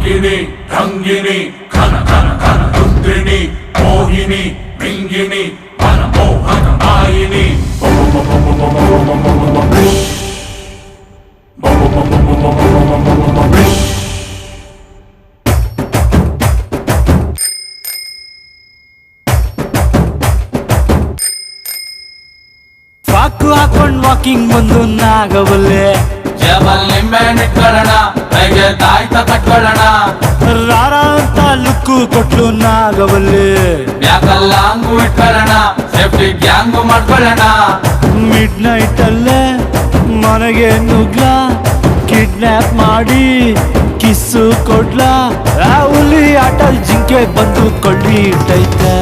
ರಂಗಿಣಿ ರಂಗಿಣಿ ಘನ ಘನ ಘನ ರುದ್ರಿಣಿ ಮೋಹಿನಿ ಮಿಂಗಿಣಿ ಮನಮೋಹಕ ಮಾಯಿನಿ ಪಾಕು ಹಾಕೊಂಡ್ ವಾಕಿಂಗ್ ಬಂದು ನಾಗವಲ್ಲೆ ಜಬಲ್ ನಿಂಬೆ ಇಟ್ಕೊಳ್ಳೋಣ ಹೇಗೆ ತಾಯ್ತ ಕಟ್ಕೊಳ್ಳೋಣ ರಾರ ಅಂತ ಲುಕ್ಕು ಕೊಟ್ಲು ನಾಗವಲ್ಲೆ ಯಾಕಲ್ಲ ಹಂಗು ಇಟ್ಕೊಳ್ಳೋಣ ಸೇಫ್ಟಿ ಗ್ಯಾಂಗು ಮಾಡ್ಕೊಳ್ಳೋಣ ಮಿಡ್ ನೈಟ್ ಅಲ್ಲೇ ಮನೆಗೆ ನುಗ್ಲ ಕಿಡ್ನಾಪ್ ಮಾಡಿ ಕಿಸ್ಸು ಕೊಡ್ಲ ಆ ಹುಲಿ ಆಟಲ್ ಜಿಂಕೆ ಬಂದು ಕೊಳ್ಳಿ ಇಟ್ಟೈತೆ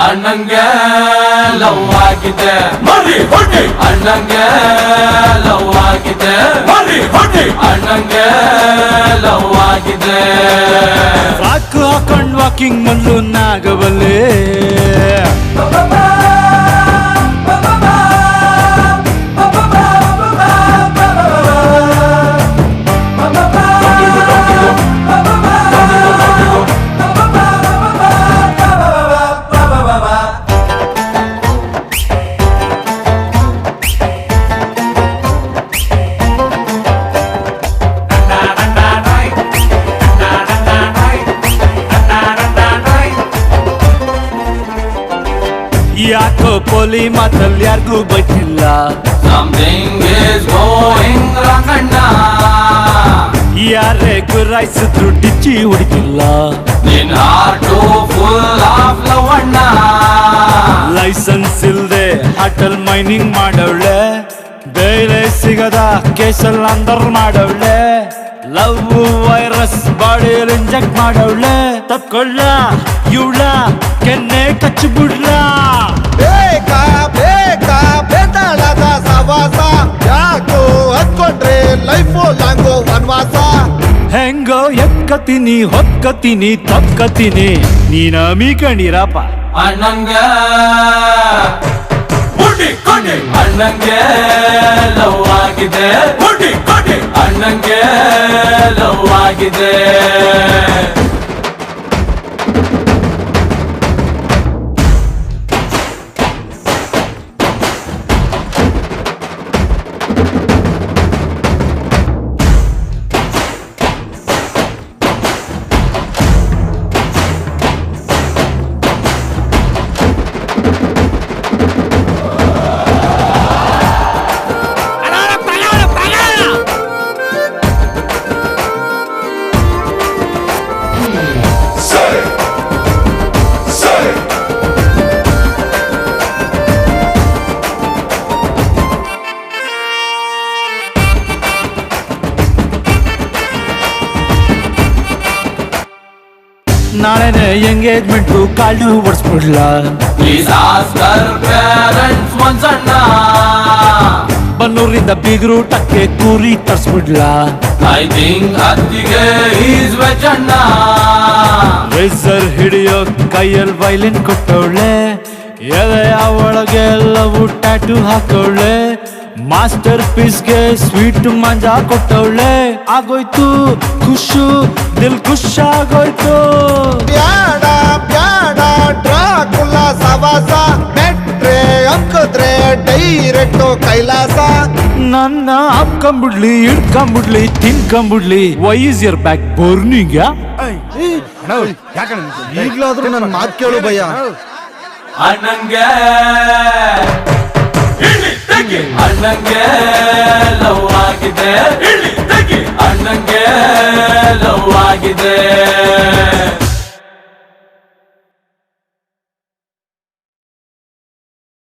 ಅಣ್ಣಂಗೆ ಲವ್ ಆಗಿದೆ ಮರಿ ಹೊಡಿ ಅಣ್ಣಂಗೆ ಲವ್ ಆಗಿದೆ ಮರಿ ಹೊಡಿ ಅಣ್ಣಂಗೆ ಲವ್ ಆಗಿದೆ ಪಾಕು ಹಾಕೊಂಡ್ ವಾಕಿಂಗ್ ಬಂದು ನಾಗವಲ್ಲೆ ಯಾಕೋ ಪೋಲಿ ಮಾತಲ್ಲಿ ಯಾರಿಗೂ ಬೈತಿಲ್ಲ ಸಮಥಿಂಗ್ ಇಸ್ ಗೋಯಿಂಗ್ ರಾಂಗ್ ಅಣ್ಣ ಯಾರೇ ಗುರಾಯಿಸಿದ್ರು ಡಿಚ್ಚಿ ಹೊಡಿತಿಲ್ಲ ನಿನ್ ಹಾರ್ಟು ಫುಲ್ ಆಫ್ ಲವ್ ಅಣ್ಣ ಲೈಸೆನ್ಸ್ ಇಲ್ದೆ ಹಾಟಲ್ ಮೈನಿಂಗ್ ಮಾಡವಳೆ ಬೇರೆ ಸಿಗದ ಕೇಸಲ್ ಅಂದರ್ ಮಾಡವಳೆ ಲವ್ ವೈರಸ್ ಬಾಡಿಯಲ್ಲಿ ಇಂಜೆಕ್ಟ್ ಮಾಡವಳೆ ತಪ್ಕೊಳ್ಳ ಇವಳ ಕೆನ್ನೆ ಕಚ್ಚಿಬಿಡ್ಲ ಬೇಕಾ ಬೇಕಾ ಬೇತಾಳದ ಸವಾಸ ಯಾಕೋ ಹತ್ಕೊಂಡ್ರೆ ಲೈಫು ಲಾಂಗೋ ವನವಾಸ ಹೆಂಗೋ ಎಕ್ಕತೀನಿ ಹೊಕ್ಕತೀನಿ ತಕ್ಕತೀನಿ ನೀನ ಮೀಕಣಿರಪ್ಪ ಅಣ್ಣಂಗೆ ಹೊಡಿ ಕೊಡಿ ಅಣ್ಣಂಗೆ ಲವ್ ಆಗಿದೆ ಹೊಡಿ ಕೊಡಿ ಅಣ್ಣಂಗೆ ಲವ್ ಆಗಿದೆ ನಾಳೆನೆ ಎಂಗೇಜ್ಮೆಂಟ್ ಕಾಳು ಓಡಿಸ್ಬಿಡ್ಲ ಪ್ಲೀಸ್ ಆಸ್ಕರ್ ಪೇರೆಂಟ್ಸ್ ಒಂದ್ಸಣ್ಣ ಬನ್ನೂರಿಂದ ಬೀಗರು ಟಕ್ಕೆ ಕೂರಿ ತರ್ಸ್ಬಿಡ್ಲ ಐ ಥಿಂಕ್ ಅತ್ತಿಗೆ ಈಸ್ ವೆಜ್ ಅಣ್ಣ ರೇಸರ್ ಹಿಡಿಯೋ ಕೈಯಲ್ಲಿ ವೈಲಿನ್ ಕೊಟ್ಟವಳೆ ಎದೆಯ ಒಳಗೆ ಎಲ್ಲವೂ ಟ್ಯಾಟು ಹಾಕವಳೆ ಮಾಸ್ಟರ್ ಪೀಸ್ಗೆ ಸ್ವೀಟ್ ಮಂಜಾ ಕೊಟ್ಟವಳೆ ಆಗೋಯ್ತು ಖುಷು ದಿಲ್ ಖುಷ್ ಆಗೋಯ್ತು ಬ್ಯಾಡ ಬ್ಯಾಡ ಡ್ರಾಕುಲ ಸವಾಸ ಮೆಟ್ರೆ ಅಂಕದ್ರೆ ಡೈರೆಕ್ಟ್ ಕೈಲಾಸ ನನ್ನ ಹಾಕೊಂಬಿಡ್ಲಿ ಹಿಡ್ಕೊಂಬಿಡ್ಲಿ ತಿನ್ಕೊಂಬಿಡ್ಲಿ ವೈ ಇಸ್ ಯರ್ ಬ್ಯಾಕ್ ಬೋರ್ನಿಂಗ್ ಈಗ್ಲಾದ್ರೂ ನನ್ನ ಮಾತು ಕೇಳು ಭಯ್ಯ ಅಣ್ಣಂಗೆ ಇಳಿ ತೆಗಿ ಅಣ್ಣಂಗೆ ಲವ್ ಆಗಿದೆ ಇಳಿ ತೆಗಿ ಅಣ್ಣಂಗೆ ಲವ್ ಆಗಿದೆ